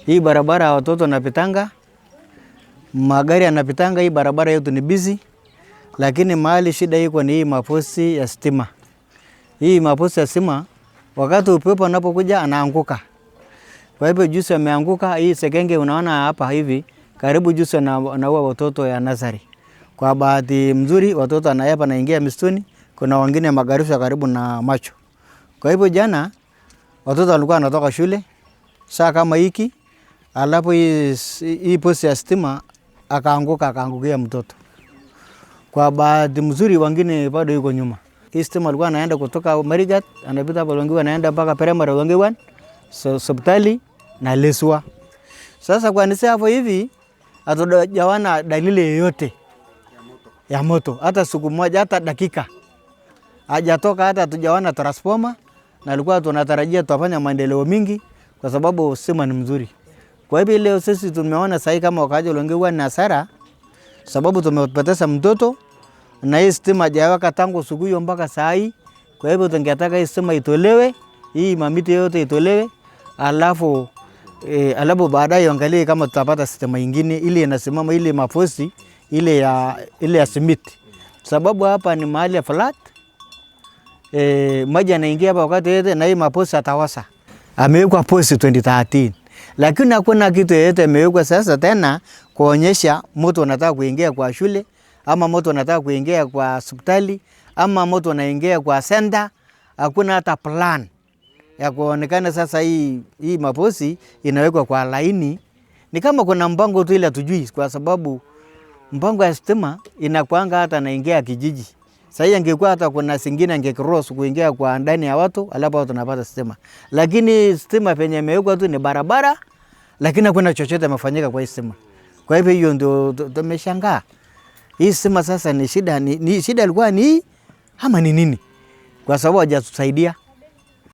Hii barabara watoto wanapitanga, magari yanapitanga, hii barabara yetu ni busy. Lakini mahali shida iko ni hii maposti ya stima. Hii maposti ya stima wakati upepo unapokuja anaanguka. Kwa hivyo juzi ameanguka, hii sekenge unaona hapa hivi, karibu juzi anaua watoto ya Nazari. Kwa bahati mzuri watoto anayepa naingia msituni, kuna wengine magarusha karibu na macho. Kwa hivyo jana watoto walikuwa wanatoka shule, saa kama hiki, alafu hii posti ya stima akaangukia mtoto. Kwa bahati mzuri wengine bado yuko nyuma. Hii stima alikuwa anaenda kutoka Marigat, anapita hapo wengine anaenda mpaka Peremara wengine hospitali na Leswa. Sasa kwa nini hapo hivi hatujaona dalili yoyote ya moto, hata siku moja, hata dakika hajatoka, hata hatujaona transformer, na alikuwa tunatarajia tutafanya maendeleo mingi kwa sababu stima ni mzuri. Kwa hivyo leo sisi tumeona sasa kama wakaje wengine na hasara sababu tumepoteza mtoto na hii stima hajaweka tangu siku hiyo mpaka saa hii. Kwa hivyo tungetaka hii stima itolewe, hii mamiti yote itolewe, alafu baadaye angalie kama tutapata stima nyingine ile inasimama ile mafosi ile ya simiti. Sababu hapa ni mahali ya flat. Maji yanaingia hapa wakati yote na hii maposi atawasa. Amewekwa posi 2013. Lakini hakuna kitu yote amewekwa sasa tena kuonyesha moto unataka kuingia kwa shule, ama moto unataka kuingia kwa hospitali, ama moto unaingia kwa center. Hakuna hata plan ya kuonekana sasa hii maposi inawekwa kwa laini. Ni kama kuna mpango tu ile hatujui, kwa sababu mpango ya stima inakuanga hata naingia kijiji. Sasa ingekuwa hata kuna singine ingecross kuingia kwa ndani ya watu, alafu watu wanapata stima. Lakini stima penye imewekwa tu ni barabara, lakini hakuna chochote kimefanyika kwa stima. Kwa hivyo hiyo ndio tumeshangaa. Hii stima sasa ni shida, ni shida ilikuwa ni ama ni nini? Kwa sababu hajatusaidia.